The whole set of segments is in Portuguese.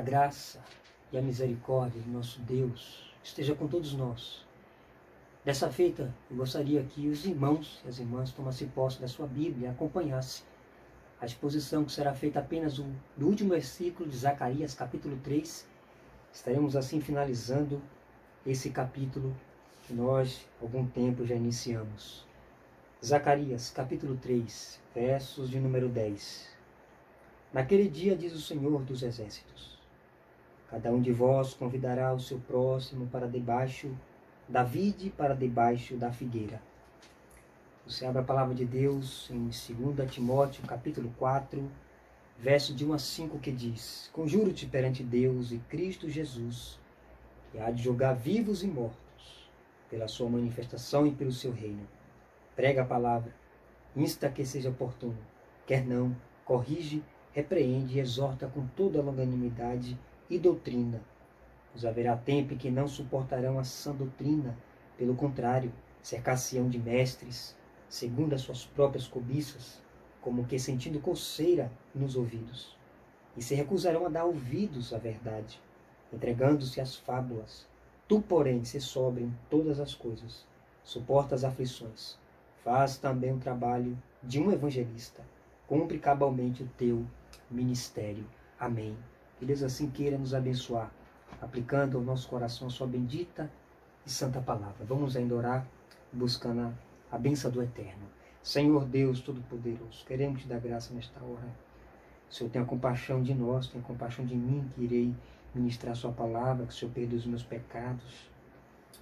A graça e a misericórdia do nosso Deus esteja com todos nós. Dessa feita, eu gostaria que os irmãos e as irmãs tomassem posse da sua Bíblia e acompanhassem a exposição que será feita apenas do último versículo de Zacarias, capítulo 3. Estaremos assim finalizando esse capítulo que nós, há algum tempo, já iniciamos. Zacarias, capítulo 3, versos de número 10. Naquele dia, diz o Senhor dos Exércitos, cada um de vós convidará o seu próximo para debaixo da vide, para debaixo da figueira. Você abre a palavra de Deus em 2 Timóteo, capítulo 4, verso de 1 a 5, que diz: Conjuro-te perante Deus e Cristo Jesus, que há de julgar vivos e mortos, pela sua manifestação e pelo seu reino. Prega a palavra, insta que seja oportuno, quer não, corrige, repreende e exorta com toda longanimidade e doutrina. Pois haverá tempo em que não suportarão a sã doutrina, pelo contrário, cercar-se-ão de mestres, segundo as suas próprias cobiças, como que sentindo coceira nos ouvidos, e se recusarão a dar ouvidos à verdade, entregando-se às fábulas. Tu, porém, se sóbrio em todas as coisas, suporta as aflições, faz também o trabalho de um evangelista, cumpre cabalmente o teu ministério. Amém. Que Deus assim queira nos abençoar, aplicando ao nosso coração a sua bendita e santa palavra. Vamos ainda orar, buscando a bênção do Eterno. Senhor Deus Todo-Poderoso, queremos te dar graça nesta hora. O Senhor tenha compaixão de nós, tenha compaixão de mim, que irei ministrar a sua palavra, que o Senhor perdoe os meus pecados,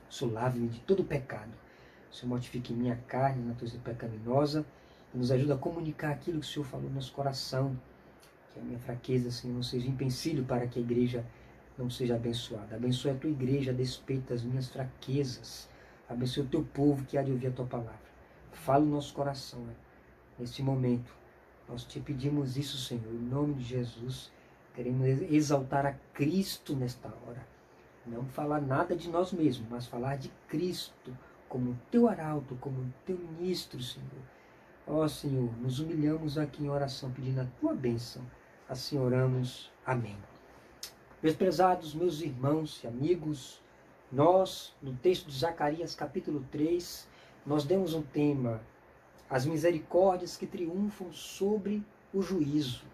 o Senhor lave-me de todo pecado, o Senhor mortifique minha carne, natureza pecaminosa, e nos ajude a comunicar aquilo que o Senhor falou no nosso coração, que a minha fraqueza, Senhor, não seja empecilho para que a igreja não seja abençoada. Abençoe a tua igreja a despeito das minhas fraquezas. Abençoe o teu povo que há de ouvir a tua palavra. Fala no nosso coração, neste momento. Nós te pedimos isso, Senhor, em nome de Jesus. Queremos exaltar a Cristo nesta hora. Não falar nada de nós mesmos, mas falar de Cristo como teu arauto, como teu ministro, Senhor. Ó Senhor, nos humilhamos aqui em oração pedindo a tua bênção. Assim oramos. Amém. Meus prezados, meus irmãos e amigos, nós, no texto de Zacarias, capítulo 3, nós demos um tema: as misericórdias que triunfam sobre o juízo.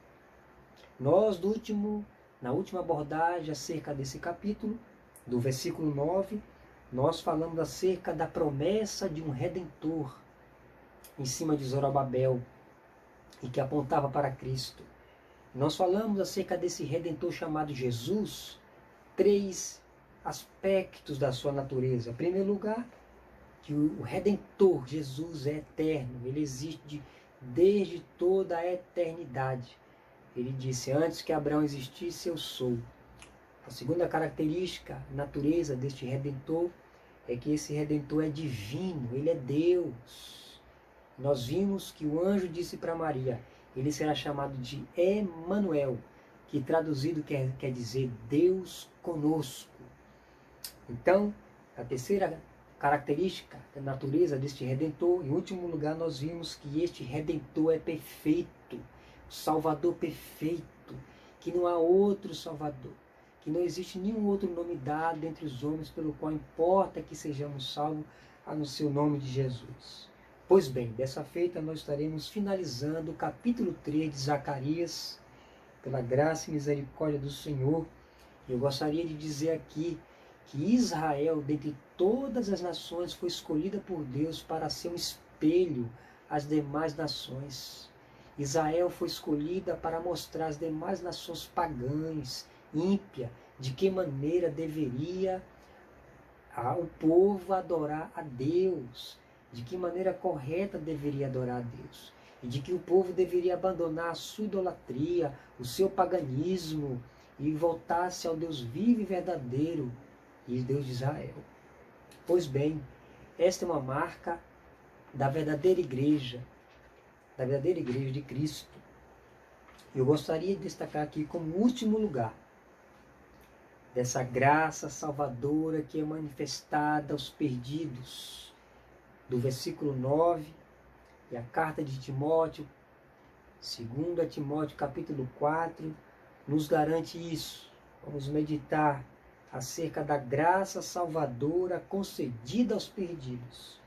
Nós, na última abordagem acerca desse capítulo, do versículo 9, nós falamos acerca da promessa de um Redentor em cima de Zorobabel e que apontava para Cristo. Nós falamos acerca desse Redentor chamado Jesus, 3 aspectos da sua natureza. Em primeiro lugar, que o Redentor, Jesus, é eterno, ele existe desde toda a eternidade. Ele disse: antes que Abraão existisse, eu sou. A segunda característica, natureza deste Redentor, é que esse Redentor é divino, ele é Deus. Nós vimos que o anjo disse para Maria: ele será chamado de Emanuel, que traduzido quer dizer Deus conosco. Então, a terceira característica da natureza deste Redentor, em último lugar, nós vimos que este Redentor é perfeito, o Salvador perfeito, que não há outro Salvador, que não existe nenhum outro nome dado entre os homens pelo qual importa que sejamos salvos, a não ser o nome de Jesus. Pois bem, dessa feita nós estaremos finalizando o capítulo 3 de Zacarias, pela graça e misericórdia do Senhor. Eu gostaria de dizer aqui que Israel, dentre todas as nações, foi escolhida por Deus para ser um espelho às demais nações. Israel foi escolhida para mostrar às demais nações pagãs, ímpia, de que maneira deveria o povo adorar a Deus, de que maneira correta deveria adorar a Deus, e de que o povo deveria abandonar a sua idolatria, o seu paganismo, e voltar-se ao Deus vivo e verdadeiro, e Deus de Israel. Pois bem, esta é uma marca da verdadeira igreja de Cristo. Eu gostaria de destacar aqui como último lugar dessa graça salvadora que é manifestada aos perdidos, do versículo 9, e a carta de Timóteo, 2 Timóteo capítulo 4, nos garante isso. Vamos meditar acerca da graça salvadora concedida aos perdidos.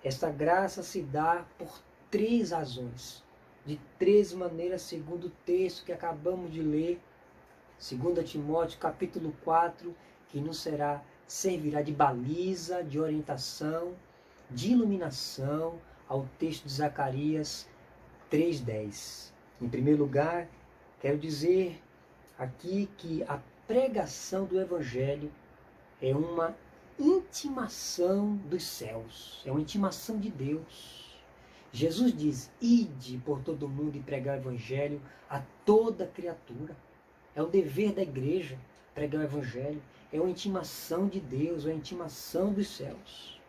Esta graça se dá por 3 razões, de 3 maneiras, segundo o texto que acabamos de ler, 2 Timóteo capítulo 4, que nos servirá de baliza, de orientação, de iluminação ao texto de Zacarias 3:10. Em primeiro lugar, quero dizer aqui que a pregação do Evangelho é uma intimação dos céus, é uma intimação de Deus. Jesus diz: ide por todo mundo e pregar o Evangelho a toda criatura. É o dever da igreja pregar o Evangelho, é uma intimação de Deus, é uma intimação dos céus.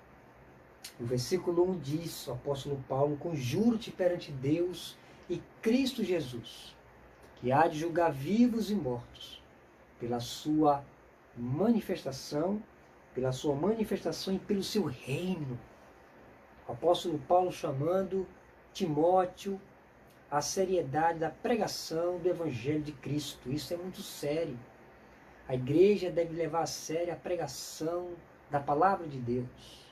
O versículo 1 diz, o apóstolo Paulo: conjuro-te perante Deus e Cristo Jesus, que há de julgar vivos e mortos, pela sua manifestação e pelo seu reino. O apóstolo Paulo chamando Timóteo à seriedade da pregação do Evangelho de Cristo. Isso é muito sério. A igreja deve levar a sério a pregação da palavra de Deus.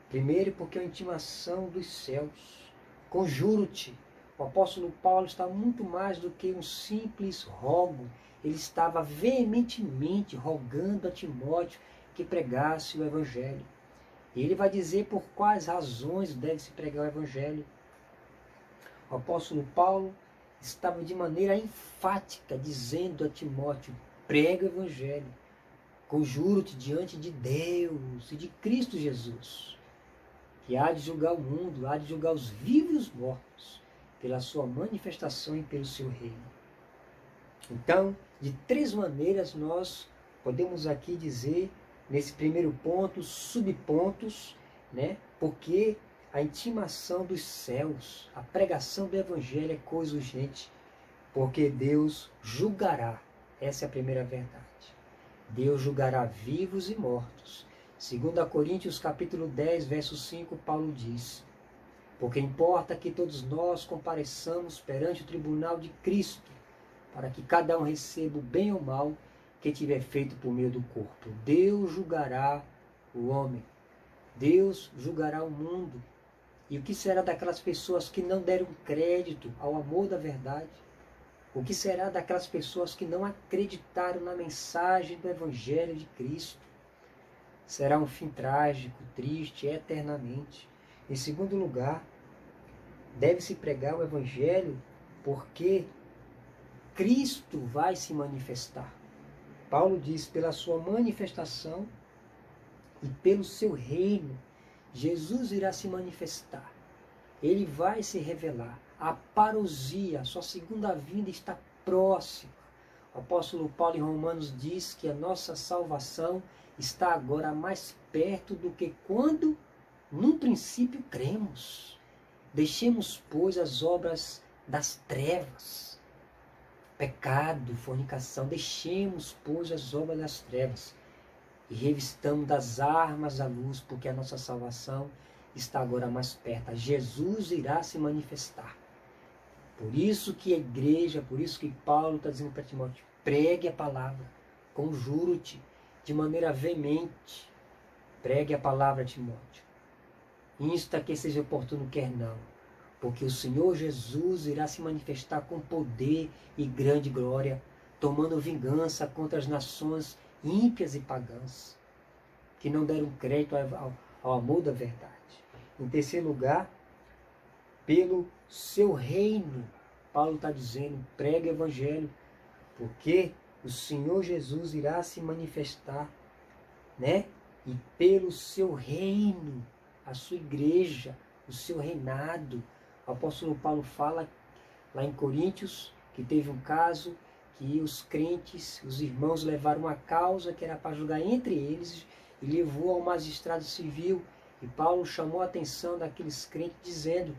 Primeiro, porque é uma intimação dos céus. Conjuro-te. O apóstolo Paulo está muito mais do que um simples rogo. Ele estava veementemente rogando a Timóteo que pregasse o Evangelho. E ele vai dizer por quais razões deve-se pregar o Evangelho. O apóstolo Paulo estava de maneira enfática dizendo a Timóteo: prega o Evangelho, conjuro-te diante de Deus e de Cristo Jesus, que há de julgar o mundo, há de julgar os vivos e os mortos, pela sua manifestação e pelo seu reino. Então, de 3 maneiras nós podemos aqui dizer, nesse primeiro ponto, subpontos, porque a intimação dos céus, a pregação do Evangelho é coisa urgente, porque Deus julgará. Essa é a primeira verdade. Deus julgará vivos e mortos. 2 Coríntios capítulo 10, verso 5, Paulo diz: porque importa que todos nós compareçamos perante o tribunal de Cristo, para que cada um receba o bem ou mal que tiver feito por meio do corpo. Deus julgará o homem. Deus julgará o mundo. E o que será daquelas pessoas que não deram crédito ao amor da verdade? O que será daquelas pessoas que não acreditaram na mensagem do Evangelho de Cristo? Será um fim trágico, triste, eternamente. Em segundo lugar, deve-se pregar o Evangelho porque Cristo vai se manifestar. Paulo diz: pela sua manifestação e pelo seu reino, Jesus irá se manifestar. Ele vai se revelar. A parousia, sua segunda vinda está próxima. O apóstolo Paulo em Romanos diz que a nossa salvação está agora mais perto do que quando, num princípio, cremos. Deixemos, pois, as obras das trevas, pecado, fornicação. Deixemos, pois, as obras das trevas e revistamos das armas da luz, porque a nossa salvação está agora mais perto. Jesus irá se manifestar. Por isso que a igreja, por isso que Paulo está dizendo para Timóteo: pregue a palavra, conjuro-te de maneira veemente. Pregue a palavra, Timóteo. Insta que seja oportuno, quer não, porque o Senhor Jesus irá se manifestar com poder e grande glória, tomando vingança contra as nações ímpias e pagãs, que não deram crédito ao amor da verdade. Em terceiro lugar, pelo seu reino. Paulo está dizendo: pregue o Evangelho, porque o Senhor Jesus irá se manifestar, E pelo seu reino, a sua igreja, o seu reinado. O apóstolo Paulo fala lá em Coríntios que teve um caso que os crentes, os irmãos, levaram uma causa que era para julgar entre eles e levou ao magistrado civil. E Paulo chamou a atenção daqueles crentes dizendo: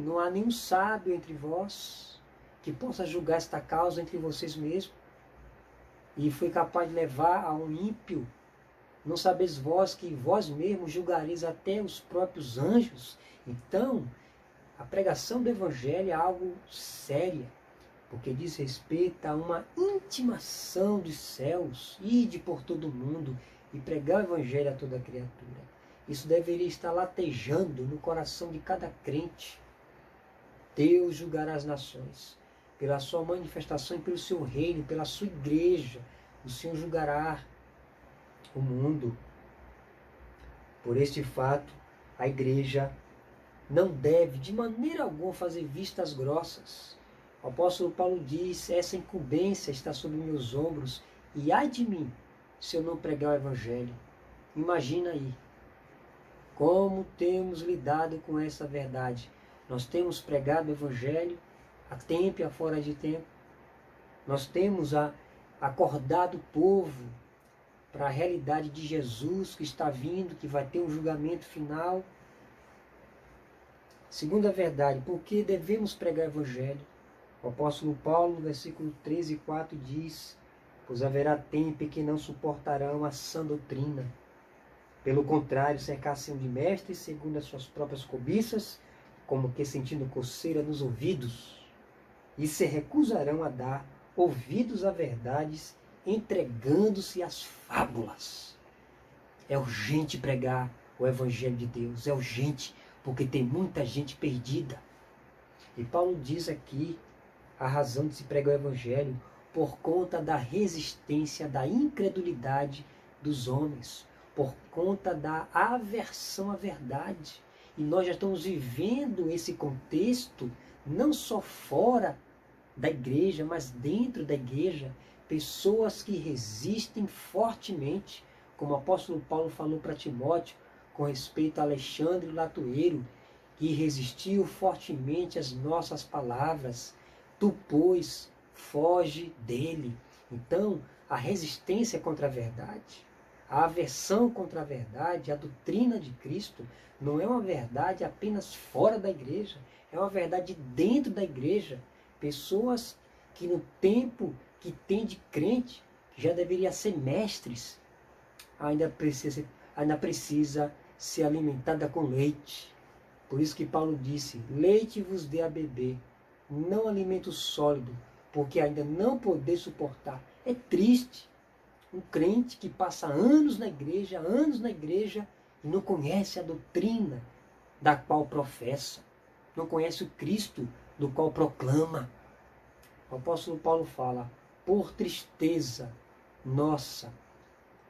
não há nenhum sábio entre vós que possa julgar esta causa entre vocês mesmos. E foi capaz de levar a um ímpio. Não sabeis vós que vós mesmos julgareis até os próprios anjos? Então, a pregação do Evangelho é algo sério, porque diz respeito a uma intimação dos céus, ide por todo o mundo e pregar o evangelho a toda criatura. Isso deveria estar latejando no coração de cada crente. Deus julgará as nações pela sua manifestação e pelo seu reino, pela sua igreja. O Senhor julgará o mundo. Por este fato, a igreja não deve de maneira alguma fazer vistas grossas. O apóstolo Paulo diz: essa incumbência está sobre meus ombros, e ai de mim se eu não pregar o evangelho. Imagina aí como temos lidado com essa verdade. Nós temos pregado o evangelho a tempo e a fora de tempo. Nós temos acordado o povo para a realidade de Jesus que está vindo, que vai ter um julgamento final. Segunda verdade, por que devemos pregar o evangelho? O apóstolo Paulo, no versículo 13 e 4, diz: pois haverá tempo em que não suportarão a sã doutrina. Pelo contrário, cercar-se-ão de mestres segundo as suas próprias cobiças, como que sentindo coceira nos ouvidos, e se recusarão a dar ouvidos a verdades, entregando-se às fábulas. É urgente pregar o evangelho de Deus, é urgente, porque tem muita gente perdida. E Paulo diz aqui a razão de se pregar o evangelho: por conta da resistência, da incredulidade dos homens, por conta da aversão à verdade. E nós já estamos vivendo esse contexto, não só fora da igreja, mas dentro da igreja, pessoas que resistem fortemente, como o apóstolo Paulo falou para Timóteo, com respeito a Alexandre Latueiro, que resistiu fortemente às nossas palavras. Tu, pois, foge dele. Então, a resistência contra a verdade, a aversão contra a verdade, a doutrina de Cristo, não é uma verdade apenas fora da igreja, é uma verdade dentro da igreja. Pessoas que no tempo que tem de crente, já deveria ser mestres, ainda precisa ser alimentada com leite. Por isso que Paulo disse: leite vos dê a beber, não alimento sólido, porque ainda não poder suportar. É triste um crente que passa anos na igreja, e não conhece a doutrina da qual professa, não conhece o Cristo do qual proclama. O apóstolo Paulo fala: por tristeza nossa,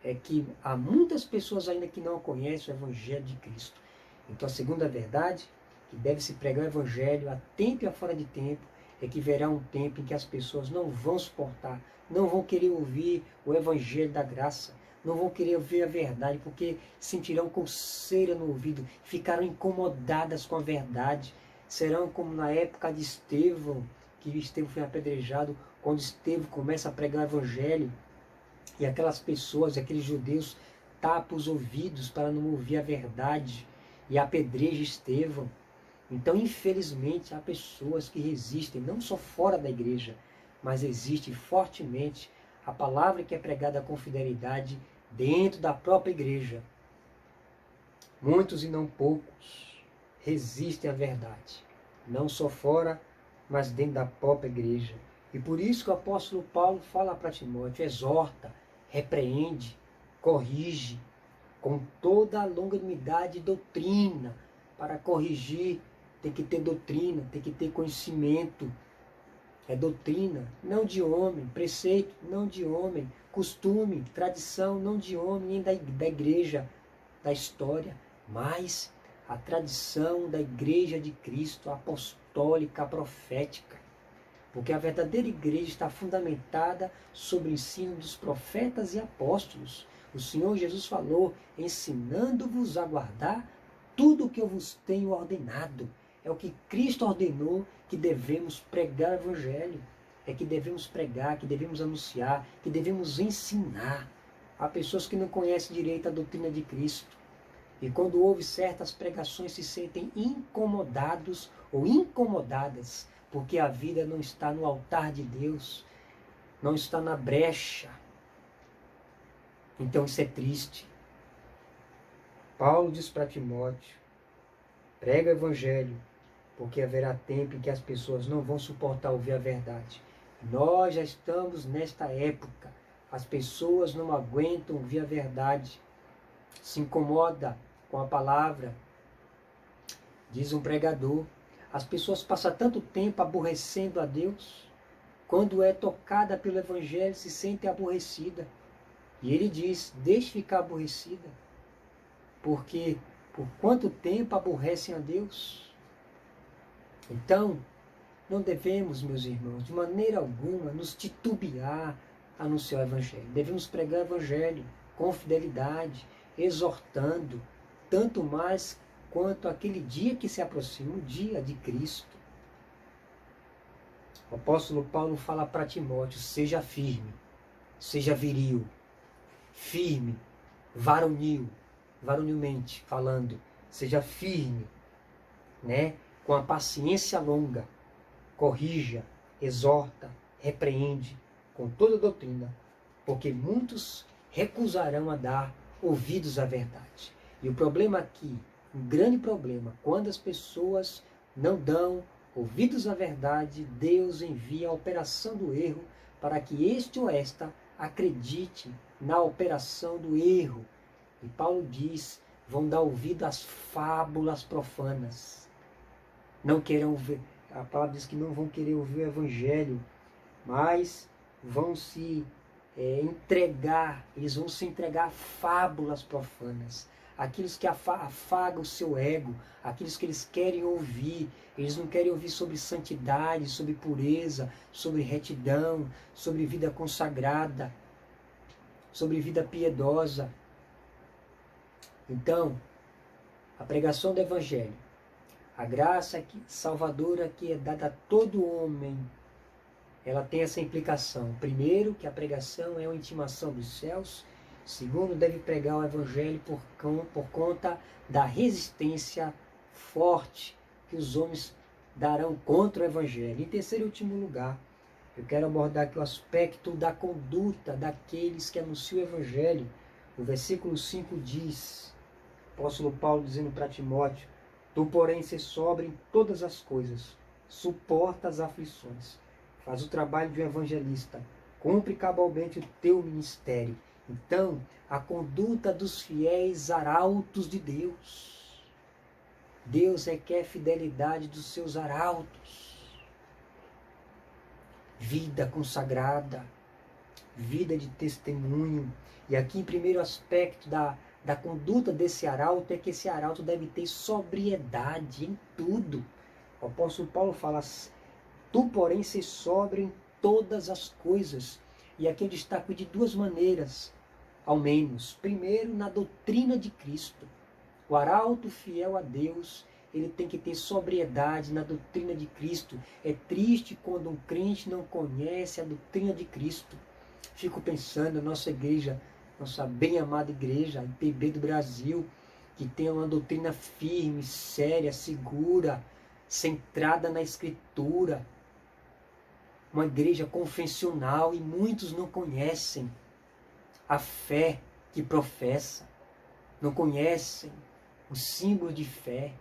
é que há muitas pessoas ainda que não conhecem o evangelho de Cristo. Então a segunda verdade, que deve se pregar o evangelho a tempo e a fora de tempo, é que verá um tempo em que as pessoas não vão suportar, não vão querer ouvir o evangelho da graça, não vão querer ouvir a verdade, porque sentirão coceira no ouvido, ficarão incomodadas com a verdade. Serão como na época de Estevão, que Estevão foi apedrejado, quando Estevão começa a pregar o evangelho, e aquelas pessoas, aqueles judeus, tapam os ouvidos para não ouvir a verdade, e apedreja Estevão. Então, infelizmente, há pessoas que resistem, não só fora da igreja, mas resistem fortemente à palavra que é pregada com fidelidade dentro da própria igreja. Muitos e não poucos resistem à verdade, não só fora, mas dentro da própria igreja. E por isso que o apóstolo Paulo fala para Timóteo: exorta, repreende, corrige, com toda a longanimidade e doutrina. Para corrigir, tem que ter doutrina, tem que ter conhecimento. É doutrina, não de homem, preceito, não de homem, costume, tradição, não de homem, nem da igreja, da história, mas a tradição da igreja de Cristo, apostólica, profética. Porque a verdadeira igreja está fundamentada sobre o ensino dos profetas e apóstolos. O Senhor Jesus falou: ensinando-vos a guardar tudo o que eu vos tenho ordenado. É o que Cristo ordenou, que devemos pregar o evangelho. É que devemos pregar, que devemos anunciar, que devemos ensinar. Há pessoas que não conhecem direito a doutrina de Cristo. E quando ouvem certas pregações, se sentem incomodados ou incomodadas, porque a vida não está no altar de Deus, não está na brecha. Então isso é triste. Paulo diz para Timóteo: prega o evangelho, porque haverá tempo em que as pessoas não vão suportar ouvir a verdade. Nós já estamos nesta época. As pessoas não aguentam ouvir a verdade, se incomoda com a palavra. Diz um pregador, as pessoas passam tanto tempo aborrecendo a Deus, quando é tocada pelo Evangelho se sente aborrecida. E ele diz, deixe ficar aborrecida, porque por quanto tempo aborrecem a Deus? Então, não devemos, meus irmãos, de maneira alguma, nos titubear a anunciar o Evangelho. Devemos pregar o Evangelho com fidelidade, exortando, tanto mais quanto aquele dia que se aproxima, o dia de Cristo. O apóstolo Paulo fala para Timóteo, seja firme, seja viril, firme, varonilmente falando, seja firme, né? Com a paciência longa, corrija, exorta, repreende com toda doutrina, porque muitos recusarão a dar ouvidos à verdade. E o problema aqui, um grande problema, quando as pessoas não dão ouvidos à verdade, Deus envia a operação do erro para que este ou esta acredite na operação do erro. E Paulo diz, vão dar ouvido às fábulas profanas. Não queiram ver, a palavra diz que não vão querer ouvir o Evangelho, mas vão se entregar, eles vão se entregar a fábulas profanas, aqueles que afagam o seu ego, aqueles que eles querem ouvir, eles não querem ouvir sobre santidade, sobre pureza, sobre retidão, sobre vida consagrada, sobre vida piedosa. Então, a pregação do Evangelho, a graça salvadora que é dada a todo homem, ela tem essa implicação. Primeiro, que a pregação é uma intimação dos céus. Segundo, deve pregar o Evangelho por conta da resistência forte que os homens darão contra o Evangelho. Em terceiro e último lugar, eu quero abordar aqui o aspecto da conduta daqueles que anunciam o Evangelho. O versículo 5 diz, o apóstolo Paulo dizendo para Timóteo, tu, porém, se sobra em todas as coisas, suporta as aflições, faz o trabalho de um evangelista, cumpre cabalmente o teu ministério. Então, a conduta dos fiéis arautos de Deus. Deus requer fidelidade dos seus arautos. Vida consagrada, vida de testemunho. E aqui, em primeiro aspecto da conduta desse arauto, é que esse arauto deve ter sobriedade em tudo. O apóstolo Paulo fala, tu, porém, se sóbrio em todas as coisas. E aqui eu destaco de duas maneiras, ao menos. Primeiro, na doutrina de Cristo. O arauto fiel a Deus, ele tem que ter sobriedade na doutrina de Cristo. É triste quando um crente não conhece a doutrina de Cristo. Fico pensando, a nossa igreja, nossa bem amada igreja, a IPB do Brasil, que tem uma doutrina firme, séria, segura, centrada na Escritura. Uma igreja confessional, e muitos não conhecem a fé que professa, não conhecem o símbolo de fé,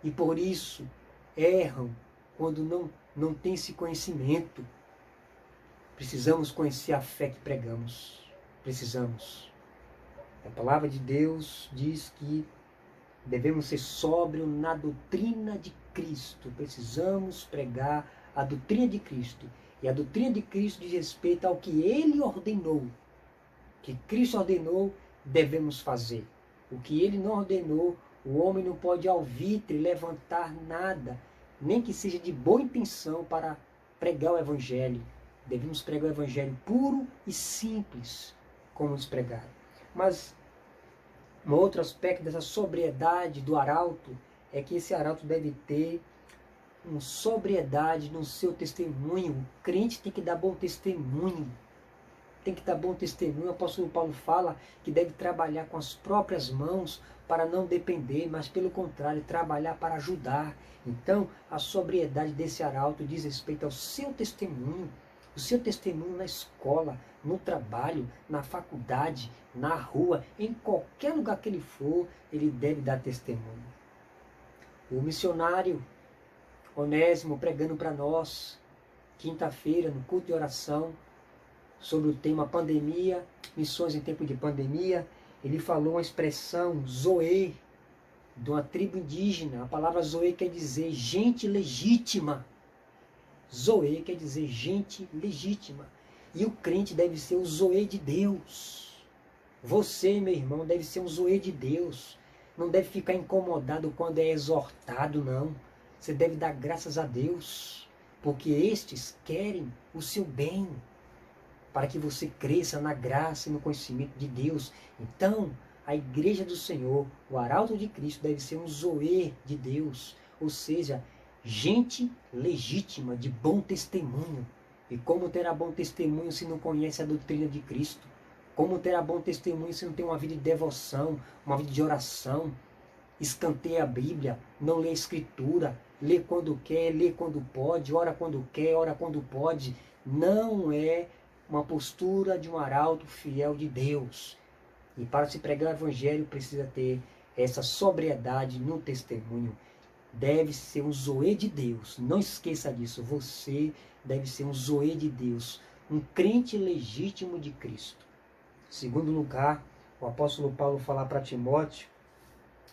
e por isso erram quando não tem esse conhecimento. Precisamos conhecer a fé que pregamos. Precisamos. A palavra de Deus diz que devemos ser sóbrios na doutrina de Cristo. Precisamos pregar a doutrina de Cristo. E a doutrina de Cristo diz respeito ao que Ele ordenou. O que Cristo ordenou, devemos fazer. O que Ele não ordenou, o homem não pode alvitre levantar nada, nem que seja de boa intenção, para pregar o Evangelho. Devemos pregar o Evangelho puro e simples, como eles pregaram. Mas um outro aspecto dessa sobriedade do arauto é que esse arauto deve ter uma sobriedade no seu testemunho. O crente tem que dar bom testemunho. Tem que dar bom testemunho. O apóstolo Paulo fala que deve trabalhar com as próprias mãos para não depender, mas pelo contrário, trabalhar para ajudar. Então, a sobriedade desse arauto diz respeito ao seu testemunho. O seu testemunho na escola, no trabalho, na faculdade, na rua, em qualquer lugar que ele for, ele deve dar testemunho. O missionário Onésimo pregando para nós, quinta-feira, no culto de oração, sobre o tema pandemia, missões em tempo de pandemia, ele falou uma expressão, Zoe, de uma tribo indígena. A palavra Zoe quer dizer gente legítima. Zoe quer dizer gente legítima. E o crente deve ser o Zoe de Deus. Você, meu irmão, deve ser um Zoe de Deus. Não deve ficar incomodado quando é exortado, não. Você deve dar graças a Deus, porque estes querem o seu bem, para que você cresça na graça e no conhecimento de Deus. Então, a igreja do Senhor, o arauto de Cristo, deve ser um Zoe de Deus, ou seja, gente legítima, de bom testemunho. E como terá bom testemunho se não conhece a doutrina de Cristo? Como terá bom testemunho se não tem uma vida de devoção, uma vida de oração? Escanteia a Bíblia, não lê a Escritura, lê quando quer, lê quando pode, ora quando quer, ora quando pode. Não é uma postura de um arauto fiel de Deus. E para se pregar o Evangelho precisa ter essa sobriedade no testemunho. Deve ser um Zoe de Deus. Não esqueça disso. Você deve ser um Zoe de Deus. Um crente legítimo de Cristo. Segundo lugar, o apóstolo Paulo fala para Timóteo,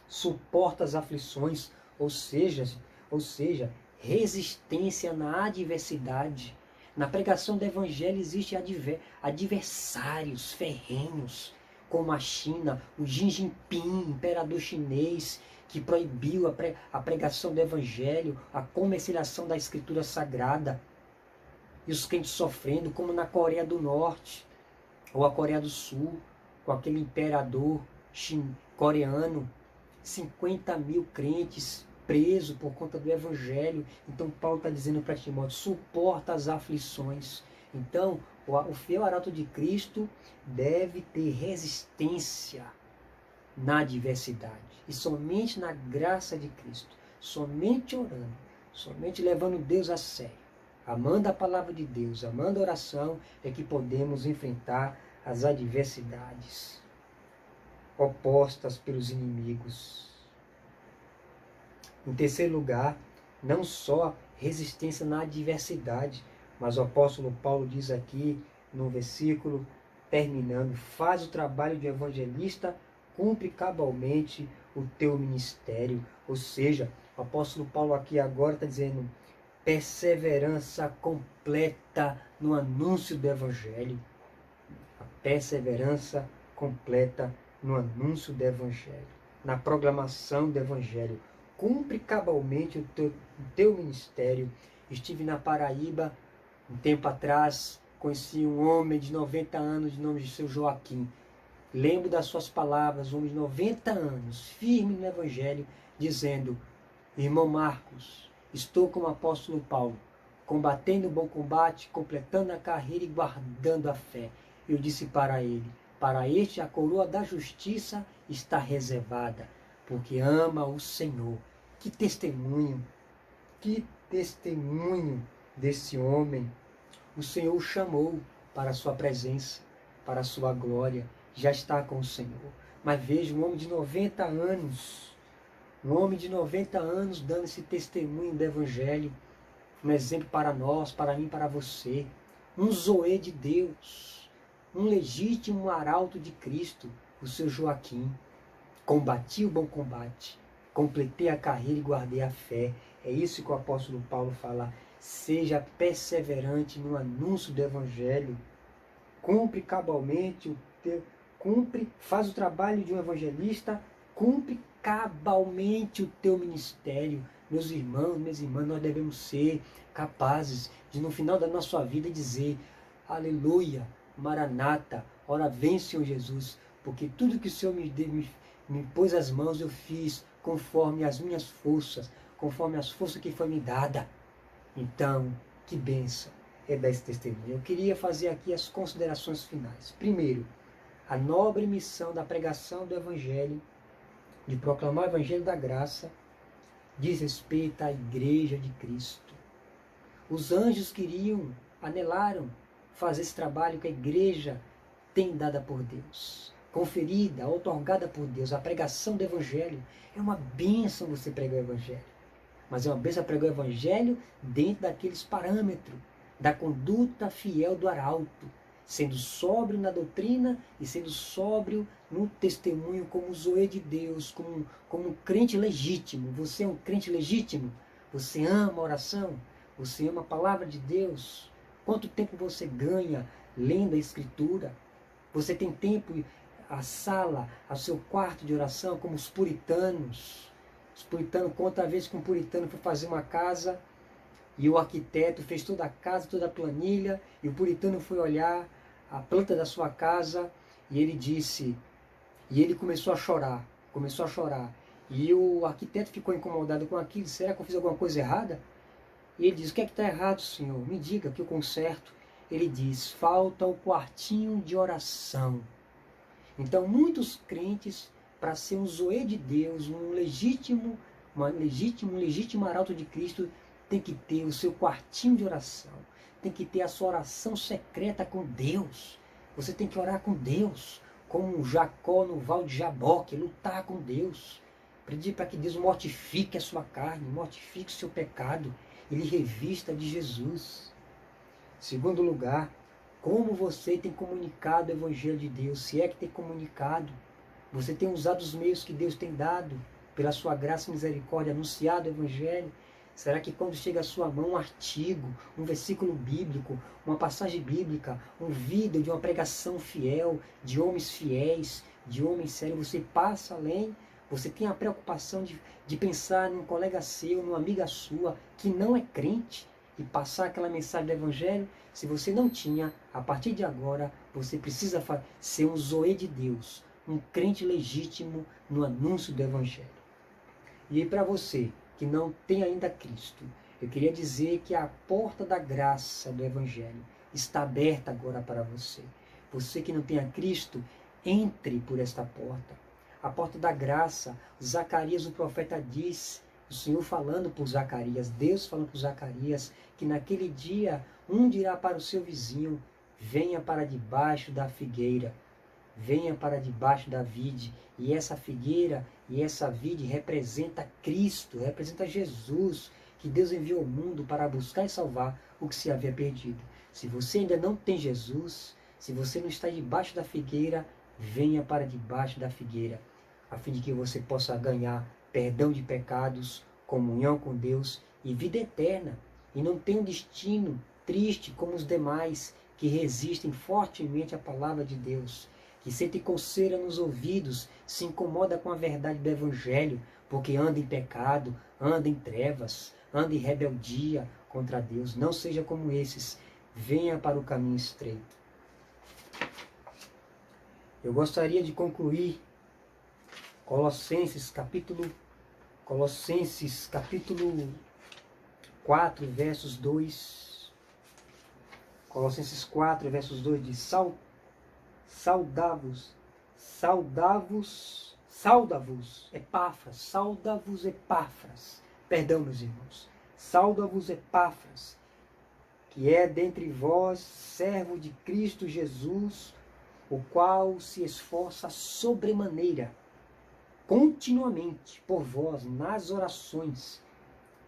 suporta as aflições, ou seja, resistência na adversidade. Na pregação do Evangelho existem adversários ferrenhos, como a China, o Xi Jinping, imperador chinês, que proibiu a pregação do Evangelho, a comercialização da Escritura Sagrada, e os crentes sofrendo, como na Coreia do Norte, ou a Coreia do Sul, com aquele imperador coreano, 50 mil crentes presos por conta do Evangelho. Então Paulo está dizendo para Timóteo, suporta as aflições. Então o fiel arauto de Cristo deve ter resistência na adversidade. E somente na graça de Cristo, somente orando, somente levando Deus a sério, amando a palavra de Deus, amando a oração, é que podemos enfrentar as adversidades opostas pelos inimigos. Em terceiro lugar, não só resistência na adversidade, mas o apóstolo Paulo diz aqui no versículo terminando, faz o trabalho de evangelista, cumpre cabalmente o teu ministério. Ou seja, o apóstolo Paulo aqui agora está dizendo perseverança completa no anúncio do evangelho. A perseverança completa no anúncio do evangelho, na proclamação do evangelho. Cumpre cabalmente o teu ministério. Estive na Paraíba um tempo atrás, conheci um homem de 90 anos, de nome de seu Joaquim. Lembro das suas palavras, um homem de 90 anos, firme no evangelho, dizendo, irmão Marcos, estou como o apóstolo Paulo, combatendo o bom combate, completando a carreira e guardando a fé. Eu disse para ele, para este a coroa da justiça está reservada, porque ama o Senhor. Que testemunho desse homem. O Senhor o chamou para a sua presença, para a sua glória, já está com o Senhor. Mas veja, um homem de 90 anos, dando esse testemunho do Evangelho, um exemplo para nós, para mim, para você, um Zoe de Deus, um legítimo arauto de Cristo, o seu Joaquim. Combati o bom combate, completei a carreira e guardei a fé. É isso que o apóstolo Paulo fala. Seja perseverante no anúncio do Evangelho. Cumpre cabalmente faz o trabalho de um evangelista, cumpre cabalmente o teu ministério. Meus irmãos, minhas irmãs, nós devemos ser capazes de no final da nossa vida dizer, aleluia, Maranata, ora vem Senhor Jesus, porque tudo que o Senhor me pôs as mãos eu fiz conforme as minhas forças, conforme as forças que foi me dada. Então, que bênção é dar esse testemunho. Eu queria fazer aqui as considerações finais. Primeiro, a nobre missão da pregação do Evangelho, de proclamar o Evangelho da graça, diz respeito à Igreja de Cristo. Os anjos anelaram fazer esse trabalho que a Igreja tem dada por Deus, conferida, outorgada por Deus. A pregação do Evangelho é uma bênção você pregar o Evangelho. Mas é uma bênção pregar o Evangelho dentro daqueles parâmetros, da conduta fiel do arauto, sendo sóbrio na doutrina e sendo sóbrio no testemunho como zoe de Deus, como um crente legítimo. Você é um crente legítimo? Você ama a oração? Você ama a palavra de Deus? Quanto tempo você ganha lendo a Escritura? Você tem tempo, a sala, o seu quarto de oração, como os puritanos? Os puritanos, conta a vez que um puritano foi fazer uma casa e o arquiteto fez toda a casa, toda a planilha, e o puritano foi olhar a planta da sua casa e ele disse, e ele começou a chorar, E o arquiteto ficou incomodado com aquilo, será que eu fiz alguma coisa errada? E ele diz, o que é que está errado, senhor? Me diga que eu conserto. Ele diz, falta o quartinho de oração. Então, muitos crentes, para ser um zoe de Deus, um legítimo arauto de Cristo, tem que ter o seu quartinho de oração. Tem que ter a sua oração secreta com Deus. Você tem que orar com Deus, como Jacó no Val de Jaboque, lutar com Deus. Pedir para que Deus mortifique a sua carne, mortifique o seu pecado, ele revista de Jesus. Segundo lugar, como você tem comunicado o Evangelho de Deus? Se é que tem comunicado, você tem usado os meios que Deus tem dado, pela sua graça e misericórdia, anunciado o Evangelho? Será que quando chega à sua mão um artigo, um versículo bíblico, uma passagem bíblica, um vídeo de uma pregação fiel, de homens fiéis, de homens sérios, você passa além? Você tem a preocupação de pensar num colega seu, numa amiga sua, que não é crente, e passar aquela mensagem do Evangelho? Se você não tinha, a partir de agora, você precisa ser um zoe de Deus, um crente legítimo no anúncio do Evangelho. E para você que não tem ainda Cristo, eu queria dizer que a porta da graça do Evangelho está aberta agora para você. Você que não tem a Cristo, entre por esta porta. A porta da graça, Zacarias, o profeta, diz, o Senhor falando por Zacarias, Deus falando por Zacarias, que naquele dia um dirá para o seu vizinho, venha para debaixo da figueira, venha para debaixo da vide. E essa figueira e essa vide representa Cristo, representa Jesus, que Deus enviou ao mundo para buscar e salvar o que se havia perdido. Se você ainda não tem Jesus, se você não está debaixo da figueira, venha para debaixo da figueira, a fim de que você possa ganhar perdão de pecados, comunhão com Deus e vida eterna, e não tenha um destino triste como os demais que resistem fortemente à palavra de Deus, que sente coceira nos ouvidos, se incomoda com a verdade do Evangelho, porque anda em pecado, anda em trevas, anda em rebeldia contra Deus. Não seja como esses, venha para o caminho estreito. Eu gostaria de concluir Colossenses capítulo 4, versos 2. Colossenses 4, versos 2 diz, saudavos, Epáfras, perdão, meus irmãos, sauda-vos Epáfras, que é dentre vós servo de Cristo Jesus, o qual se esforça sobremaneira, continuamente por vós nas orações,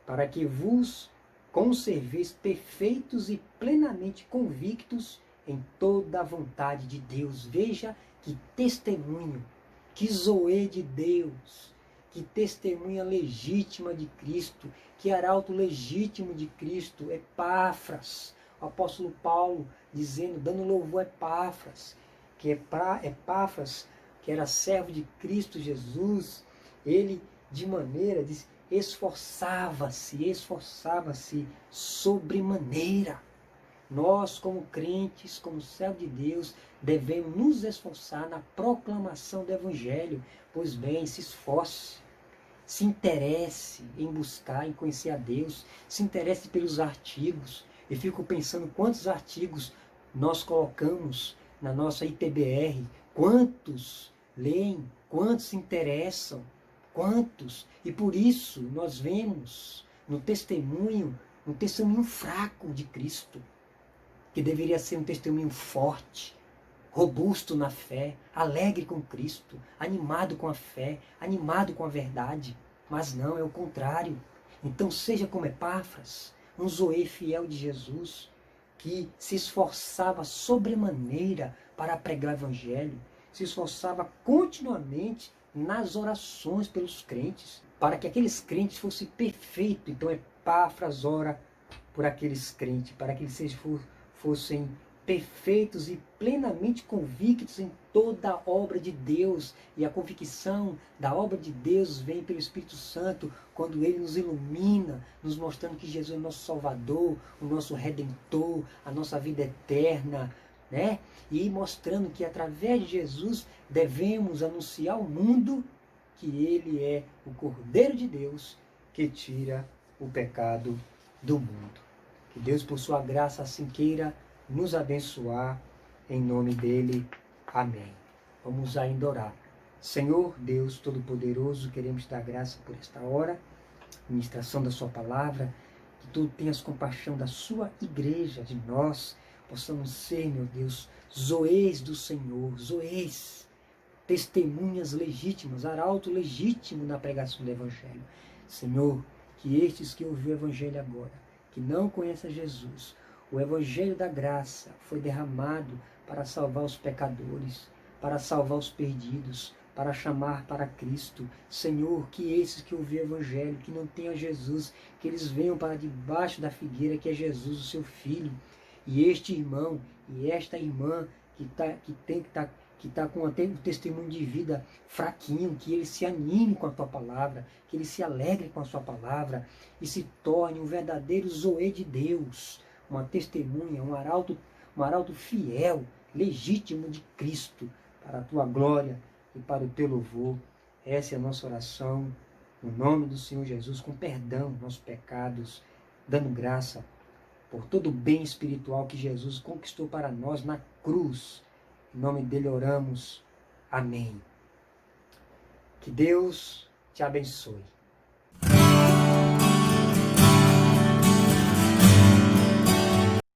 para que vos conserveis perfeitos e plenamente convictos em toda a vontade de Deus. Veja que testemunho, que zoe de Deus, que testemunha legítima de Cristo, que arauto legítimo de Cristo, Epáfras, o apóstolo Paulo dizendo, dando louvor a Epáfras, que Epáfras, que era servo de Cristo Jesus, ele de maneira, esforçava-se sobremaneira. Nós, como crentes, como servos de Deus, devemos nos esforçar na proclamação do Evangelho. Pois bem, se esforce, se interesse em buscar, em conhecer a Deus, se interesse pelos artigos. Eu fico pensando quantos artigos nós colocamos na nossa ITBR, quantos leem, quantos se interessam, quantos? E por isso nós vemos no testemunho, um testemunho fraco de Cristo, que deveria ser um testemunho forte, robusto na fé, alegre com Cristo, animado com a fé, animado com a verdade. Mas não, é o contrário. Então seja como Epáfras, um zoe fiel de Jesus, que se esforçava sobremaneira para pregar o Evangelho, se esforçava continuamente nas orações pelos crentes, para que aqueles crentes fossem perfeitos. Então Epáfras ora por aqueles crentes, para que eles fossem perfeitos e plenamente convictos em toda a obra de Deus. E a convicção da obra de Deus vem pelo Espírito Santo, quando Ele nos ilumina, nos mostrando que Jesus é o nosso Salvador, o nosso Redentor, a nossa vida eterna, né? E mostrando que através de Jesus devemos anunciar ao mundo que Ele é o Cordeiro de Deus que tira o pecado do mundo. Que Deus, por sua graça, assim queira nos abençoar, em nome dele. Amém. Vamos ainda orar. Senhor Deus Todo-Poderoso, queremos dar graça por esta hora, ministração da sua palavra, que tu tenhas compaixão da sua igreja, de nós, possamos ser, meu Deus, zoeis do Senhor, zoeis, testemunhas legítimas, arauto legítimo na pregação do Evangelho. Senhor, que estes que ouviram o Evangelho agora, que não conhecem Jesus, o Evangelho da graça foi derramado para salvar os pecadores, para salvar os perdidos, para chamar para Cristo. Senhor, que esses que ouviram o Evangelho, que não tenham Jesus, que eles venham para debaixo da figueira, que é Jesus, o seu Filho. E este irmão e esta irmã que está com até um testemunho de vida fraquinho, que ele se anime com a tua palavra, que ele se alegre com a sua palavra e se torne um verdadeiro zoe de Deus, uma testemunha, um arauto fiel, legítimo de Cristo, para a tua glória e para o teu louvor. Essa é a nossa oração, no nome do Senhor Jesus, com perdão dos nossos pecados, dando graça por todo o bem espiritual que Jesus conquistou para nós na cruz. Em nome dele oramos. Amém. Que Deus te abençoe.